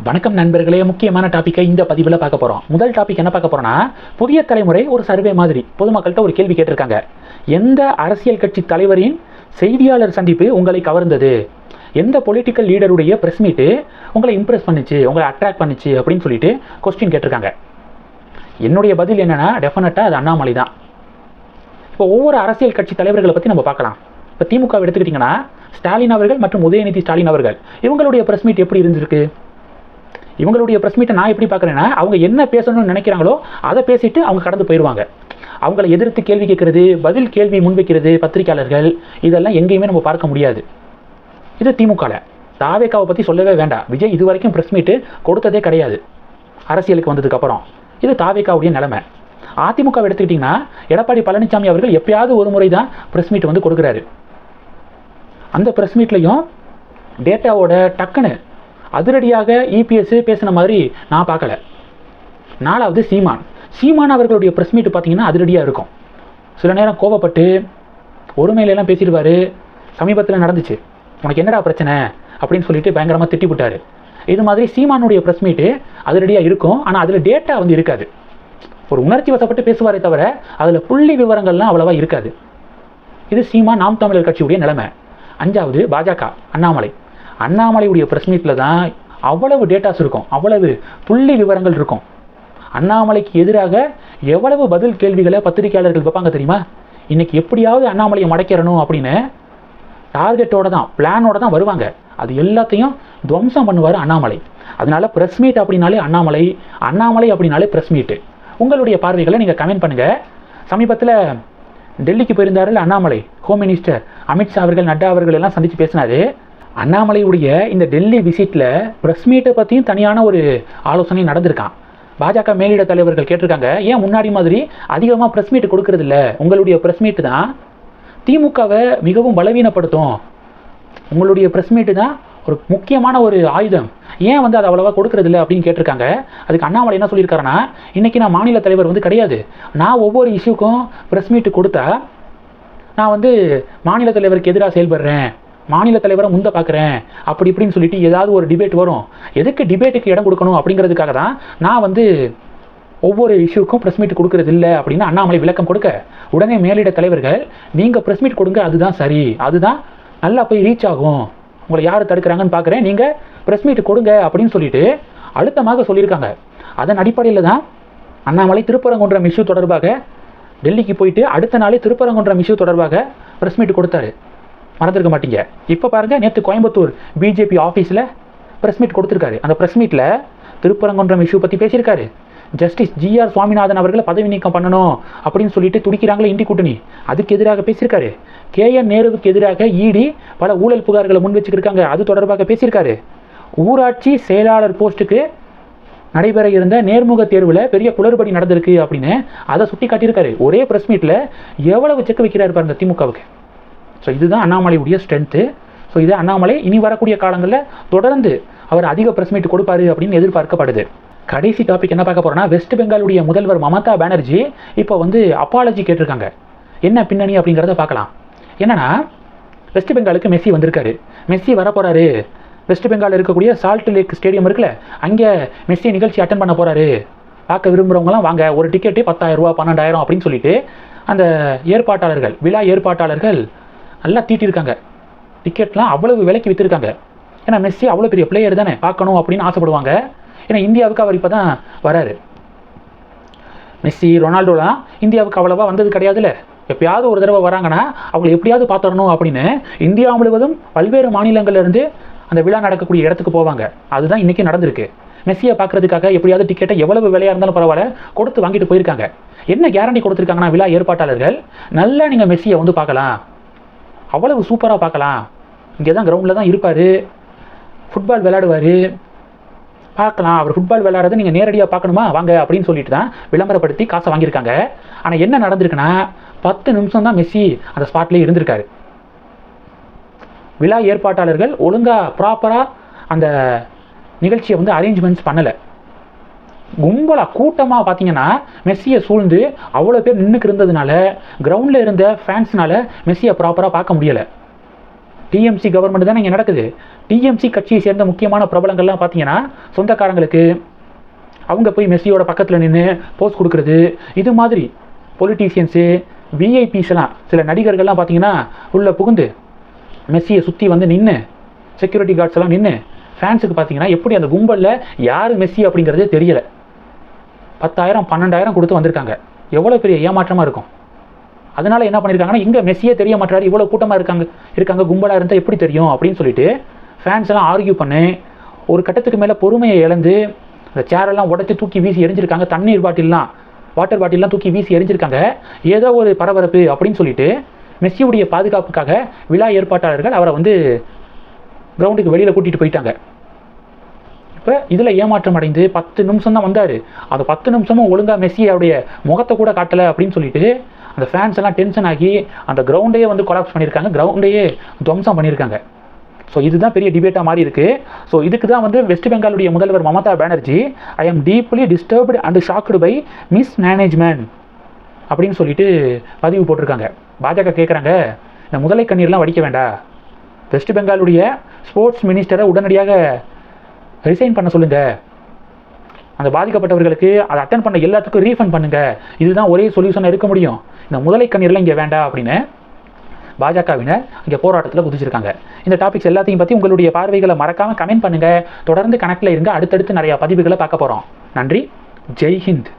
வணக்கம் நண்பர்களே, முக்கியமான டாப்பிக்கை இந்த பதிவில் பார்க்க போகிறோம். முதல் டாபிக் என்ன பார்க்க போகிறோன்னா, புதிய தலைமுறை ஒரு சர்வே மாதிரி பொதுமக்கள்கிட்ட ஒரு கேள்வி கேட்டிருக்காங்க. எந்த அரசியல் கட்சி தலைவரின் செய்தியாளர் சந்திப்பு உங்களை கவர்ந்தது? எந்த பொலிட்டிக்கல் லீடருடைய ப்ரெஸ் மீட்டு உங்களை இம்ப்ரெஸ் பண்ணிச்சு, உங்களை அட்ராக்ட் பண்ணிச்சு அப்படின்னு சொல்லிட்டு கொஸ்டின் கேட்டிருக்காங்க. என்னுடைய பதில் என்னென்னா, டெஃபினட்டாக அது அண்ணாமலை தான். இப்போ ஒவ்வொரு அரசியல் கட்சி தலைவர்களை பற்றி நம்ம பார்க்கலாம். இப்போ திமுக எடுத்துக்கிட்டிங்கன்னா, ஸ்டாலின் அவர்கள் மற்றும் உதயநிதி ஸ்டாலின் அவர்கள் இவங்களுடைய ப்ரெஸ் மீட் எப்படி இருந்திருக்கு? இவங்களுடைய ப்ரெஸ் மீட்டை நான் எப்படி பார்க்குறேன்னா, அவங்க என்ன பேசணும்னு நினைக்கிறாங்களோ அதை பேசிட்டு அவங்க கடந்து போயிடுவாங்க. அவங்களை எதிர்த்து கேள்வி கேட்குறது, பதில் கேள்வி முன்வைக்கிறது பத்திரிகையாளர்கள், இதெல்லாம் எங்கேயுமே நம்ம பார்க்க முடியாது. இது திமுகவில். தாவேக்காவை பற்றி சொல்லவே வேண்டாம். விஜய் இது வரைக்கும் ப்ரெஸ் மீட்டு கொடுத்ததே கிடையாது அரசியலுக்கு வந்ததுக்கப்புறம். இது தாவேக்காவுடைய நிலைமை. அதிமுக எடுத்துக்கிட்டிங்கன்னா, எடப்பாடி பழனிசாமி அவர்கள் எப்பயாவது ஒரு முறை தான் ப்ரெஸ் மீட் வந்து கொடுக்குறாரு. அந்த ப்ரெஸ் மீட்லையும் டேட்டாவோட டக்குன்னு அதிரடியாக இபிஎஸ் பேசின மாதிரி நான் பார்க்கல. நாலாவது சீமான் அவர்களுடைய ப்ரெஸ் மீட் பார்த்தீங்கன்னா அதிரடியாக இருக்கும். சில நேரம் கோபப்பட்டு ஒருமையிலெல்லாம் பேசிடுவார். சமீபத்தில் நடந்துச்சு, உனக்கு என்னடா பிரச்சனை அப்படின்னு சொல்லிட்டு பயங்கரமாக திட்டி விட்டார். இது மாதிரி சீமானுடைய ப்ரெஸ் மீட்டு அதிரடியாக இருக்கும். ஆனால் அதில் டேட்டா வந்து இருக்காது. ஒரு உணர்ச்சி வசப்பட்டு பேசுவாரே தவிர அதில் புள்ளி விவரங்கள்லாம் அவ்வளவா இருக்காது. இது சீமான் நாம் தமிழர் கட்சியுடைய நிலைமை. அஞ்சாவது பாஜக அண்ணாமலையுடைய ப்ரெஸ் மீட்டில் தான் அவ்வளவு டேட்டாஸ் இருக்கும், அவ்வளவு புள்ளி விவரங்கள் இருக்கும். அண்ணாமலைக்கு எதிராக எவ்வளவு பதில் கேள்விகளை பத்திரிகையாளர்கள் வைப்பாங்க தெரியுமா? இன்றைக்கி எப்படியாவது அண்ணாமலையை மடக்கிறணும் அப்படின்னு டார்கெட்டோட தான், பிளானோட தான் வருவாங்க. அது எல்லாத்தையும் துவம்சம் பண்ணுவார் அண்ணாமலை. அதனால ப்ரெஸ் மீட் அப்படின்னாலே அண்ணாமலை அப்படின்னாலே ப்ரெஸ் மீட்டு. உங்களுடைய பார்வைகளை நீங்கள் கமெண்ட் பண்ணுங்கள். சமீபத்தில் டெல்லிக்கு போயிருந்தார்கள் அண்ணாமலை. ஹோம் மினிஸ்டர் அமித்ஷா அவர்கள், நட்டா அவர்கள் எல்லாம் சந்தித்து பேசினார். அண்ணாமலையுடைய இந்த டெல்லி விசிட்டில் ப்ரெஸ் மீட்டை பற்றியும் தனியான ஒரு ஆலோசனை நடந்திருக்கான். பாஜக மேலிட தலைவர்கள் கேட்டிருக்காங்க, ஏன் முன்னாடி மாதிரி அதிகமாக ப்ரெஸ் மீட்டு கொடுக்கறது இல்லை? உங்களுடைய ப்ரெஸ் மீட்டு தான் திமுகவை மிகவும் பலவீனப்படுத்தும். உங்களுடைய ப்ரெஸ் மீட்டு தான் ஒரு முக்கியமான ஒரு ஆயுதம். ஏன் வந்து அதை அவ்வளோவா கொடுக்கறது இல்லை அப்படின்னு கேட்டிருக்காங்க. அதுக்கு அண்ணாமலை என்ன சொல்லியிருக்காருன்னா, இன்றைக்கி நான் மாநில தலைவர் வந்து கிடையாது. நான் ஒவ்வொரு இஷ்யூக்கும் ப்ரெஸ் மீட்டு கொடுத்தா நான் வந்து மாநில தலைவருக்கு எதிராக செயல்படுறேன், மாநில தலைவரை முந்த பார்க்குறேன் அப்படி இப்படின்னு சொல்லிட்டு ஏதாவது ஒரு டிபேட் வரும். எதுக்கு டிபேட்டுக்கு இடம் கொடுக்கணும் அப்படிங்கிறதுக்காக தான் நான் வந்து ஒவ்வொரு இஷ்யூக்கும் ப்ரெஸ் மீட் கொடுக்கறது இல்லை அப்படின்னு அண்ணாமலை விளக்கம் கொடுக்க, உடனே மேலிட தலைவர்கள் நீங்கள் ப்ரெஸ் மீட் கொடுங்க, அதுதான் சரி, அதுதான் நல்லா போய் ரீச் ஆகும், உங்களை யார் தடுக்கிறாங்கன்னு பார்க்குறேன், நீங்கள் ப்ரெஸ் மீட் கொடுங்க அப்படின்னு சொல்லிட்டு அழுத்தமாக சொல்லியிருக்காங்க. அதன் அடிப்படையில் தான் அண்ணாமலை திருப்பரங்குன்றம் இஷ்யூ தொடர்பாக டெல்லிக்கு போயிட்டு அடுத்த நாளே திருப்பரங்குன்றம் இஷ்யூ தொடர்பாக ப்ரெஸ் மீட் கொடுத்தாரு. மறந்துருக்க மாட்டீங்க. இப்போ பாருங்கள், நேற்று கோயம்புத்தூர் பிஜேபி ஆஃபீஸில் ப்ரெஸ் மீட் கொடுத்துருக்காரு. அந்த ப்ரெஸ் மீட்டில் திருப்பரங்குன்றம் இஷ்யூ பற்றி பேசியிருக்காரு. ஜஸ்டிஸ் ஜிஆர் சுவாமிநாதன் அவர்களை பதவி நீக்கம் பண்ணணும் அப்படின்னு சொல்லிட்டு துடிக்கிறாங்களே இந்தி கூட்டணி, அதுக்கு எதிராக பேசியிருக்காரு. கேஎன் நேருவுக்கு எதிராக இடி பல ஊழல் புகார்களை முன் வச்சுக்கிருக்காங்க, அது தொடர்பாக பேசியிருக்காரு. ஊராட்சி செயலாளர் போஸ்ட்டுக்கு நடைபெற இருந்த நேர்முக தேர்வில் பெரிய குளறுபடி நடந்திருக்கு அப்படின்னு அதை சுட்டி காட்டியிருக்காரு. ஒரே ப்ரெஸ் மீட்டில் எவ்வளவு செக் வைக்கிறாரு பாருங்க திமுகவுக்கு. ஸோ இதுதான் அண்ணாமலையுடைய ஸ்ட்ரென்த்து. ஸோ இது அண்ணாமலை இனி வரக்கூடிய காலங்களில் தொடர்ந்து அவர் அதிக ப்ரெஸ் மீட் கொடுப்பாரு அப்படின்னு எதிர்பார்க்கப்படுது. கடைசி டாபிக் என்ன பார்க்க போகிறோன்னா, வெஸ்ட் பெங்காலுடைய முதல்வர் மமதா பானர்ஜி இப்போ வந்து அப்பாலஜி கேட்டிருக்காங்க. என்ன பின்னணி அப்படிங்கிறத பார்க்கலாம். என்னன்னா, வெஸ்ட் பெங்காலுக்கு மெஸ்ஸி வந்திருக்காரு. மெஸ்ஸி வரப்போகிறாரு. வெஸ்ட் பெங்காலில் இருக்கக்கூடிய சால்ட் லேக் ஸ்டேடியம் இருக்குல்ல, அங்கே மெஸ்ஸி நிகழ்ச்சி அட்டன் பண்ண போகிறாரு. பார்க்க விரும்புகிறவங்களாம் வாங்க, ஒரு டிக்கெட்டு 10,000 ரூபா 12,000 அப்படின்னு சொல்லிட்டு அந்த ஏற்பாட்டாளர்கள், விழா ஏற்பாட்டாளர்கள் நல்லா தீட்டிருக்காங்க. டிக்கெட்லாம் அவ்வளவு விலைக்கு விற்றுருக்காங்க. ஏன்னா மெஸ்ஸி அவ்வளோ பெரிய பிளேயர் தானே, பார்க்கணும் அப்படின்னு ஆசைப்படுவாங்க. ஏன்னா இந்தியாவுக்கு அவர் இப்போ தான் வராரு. மெஸ்ஸி ரொனால்டோலாம் இந்தியாவுக்கு அவ்வளோவா வந்தது கிடையாதுல்ல. எப்பயாவது ஒரு தடவை வராங்கன்னா அவங்களை எப்படியாவது பார்த்துடணும் அப்படின்னு இந்தியா முழுவதும் பல்வேறு மாநிலங்கள்லேருந்து அந்த விழா நடக்கக்கூடிய இடத்துக்கு போவாங்க. அதுதான் இன்றைக்கி நடந்திருக்கு. மெஸ்ஸியை பார்க்குறதுக்காக எப்படியாவது டிக்கெட்டை எவ்வளவு விலையாக இருந்தாலும் பரவாயில்ல கொடுத்து வாங்கிட்டு போயிருக்காங்க. என்ன கேரண்டி கொடுத்துருக்காங்கன்னா, விழா ஏற்பாட்டாளர்கள், நல்லா நீங்கள் மெஸ்ஸியை வந்து பார்க்கலாம், அவ்வளவு சூப்பராக பார்க்கலாம், இங்கே தான் கிரவுண்டில் தான் இருப்பார், ஃபுட்பால் விளையாடுவார், பார்க்கலாம், அவர் ஃபுட்பால் விளையாடுறதை நீங்கள் நேரடியாக பார்க்கணுமா வாங்க அப்படின்னு சொல்லிட்டு தான் விளம்பரப்படுத்தி காசை வாங்கியிருக்காங்க. ஆனால் என்ன நடந்திருக்குன்னா, 10 நிமிஷம் தான் மெஸ்ஸி அந்த ஸ்பாட்லேயே இருந்திருக்காரு. விழா ஏற்பாட்டாளர்கள் ஒழுங்காக ப்ராப்பராக அந்த நிகழ்ச்சியை வந்து அரேஞ்ச்மெண்ட்ஸ் பண்ணலை. கும்பலாக கூட்டமாக பார்த்தீங்கன்னா மெஸ்ஸியை சூழ்ந்து அவ்வளோ பேர் நின்றுக்கு இருந்ததுனால கிரவுண்டில் இருந்த ஃபேன்ஸ்னால மெஸ்ஸியை ப்ராப்பராக பார்க்க முடியலை. டிஎம்சி கவர்மெண்ட் தான் இங்கே நடக்குது. டிஎம்சி கட்சியை சேர்ந்த முக்கியமான பிரபலங்கள்லாம் பார்த்தீங்கன்னா சொந்தக்காரங்களுக்கு அவங்க போய் மெஸ்ஸியோட பக்கத்தில் நின்று போஸ்ட் கொடுக்குறது, இது மாதிரி பொலிட்டீஷியன்ஸு விஐபிஸ்லாம் சில நடிகர்கள்லாம் பார்த்தீங்கன்னா உள்ளே புகுந்து மெஸ்ஸியை சுற்றி வந்து நின்று செக்யூரிட்டி கார்ட்ஸ் எல்லாம் நின்று ஃபேன்ஸுக்கு பார்த்தீங்கன்னா எப்படி அந்த கும்பலில் யார் மெஸ்ஸி அப்படிங்கிறதே தெரியலை. 10,000 12,000 கொடுத்து வந்திருக்காங்க. எவ்வளோ பெரிய ஏமாற்றமாக இருக்கும். அதனால் என்ன பண்ணியிருக்காங்கன்னா இங்கே மெஸ்ஸியே தெரிய மாட்டாரு, இவ்வளோ கூட்டமாக இருக்காங்க கும்பலாக இருந்தால் எப்படி தெரியும் அப்படின்னு சொல்லிட்டு ஃபேன்ஸ் எல்லாம் ஆர்கியூ பண்ணி ஒரு கட்டத்துக்கு மேலே பொறுமையை இழந்து அந்த சேரெல்லாம் உடச்சி தூக்கி வீசி எரிஞ்சிருக்காங்க. தண்ணீர் வாட்டர் பாட்டில்லாம் தூக்கி வீசி எரிஞ்சிருக்காங்க. ஏதோ ஒரு பரபரப்பு அப்படின்னு சொல்லிட்டு மெஸ்ஸியுடைய பாதுகாப்புக்காக விழா ஏற்பாட்டாளர்கள் அவரை வந்து கிரவுண்டுக்கு வெளியில் கூட்டிகிட்டு போயிட்டாங்க. இப்போ இதில் ஏமாற்றம் அடைந்து 10 நிமிஷம் தான் வந்தார். அந்த 10 நிமிஷமும் ஒழுங்காக மெஸ்ஸியோடைய முகத்தை கூட காட்டலை அப்படின்னு சொல்லிட்டு அந்த ஃபேன்ஸ் எல்லாம் டென்ஷன் ஆகி அந்த கிரவுண்டையே வந்து கொலாப்ஸ் பண்ணியிருக்காங்க, கிரவுண்டையே துவம்சம் பண்ணியிருக்காங்க. ஸோ இதுதான் பெரிய டிபேட்டாக மாறி இருக்குது. ஸோ இதுக்கு தான் வந்து வெஸ்ட் பெங்காலுடைய முதல்வர் Mamata Banerjee I am deeply disturbed and shocked by mismanagement அப்படின்னு சொல்லிட்டு பதிவு போட்டிருக்காங்க. பாஜக கேட்குறாங்க, இந்த முதலை கண்ணீர்லாம் வடிக்க வேண்டாம், வெஸ்ட் பெங்காலுடைய ஸ்போர்ட்ஸ் மினிஸ்டரை உடனடியாக ரிசைன் பண்ண சொல்லுங்கள், அந்த பாதிக்கப்பட்டவர்களுக்கு அதை அட்டன் பண்ண எல்லாத்துக்கும் ரீஃபண்ட் பண்ணுங்கள், இதுதான் ஒரே சொல்யூஷனாக இருக்க முடியும், இந்த முதலை கண்ணீர்லாம் இங்கே வேண்டாம் அப்படின்னு பாஜகவினர் இங்கே போராட்டத்தில் குதிச்சிருக்காங்க. இந்த டாபிக்ஸ் எல்லாத்தையும் பற்றி உங்களுடைய பார்வைகளை மறக்காமல் கமெண்ட் பண்ணுங்கள். தொடர்ந்து கணக்கில் இருங்க, அடுத்தடுத்து நிறையா பதிவுகளை பார்க்க போகிறோம். நன்றி. ஜெய் ஹிந்த்.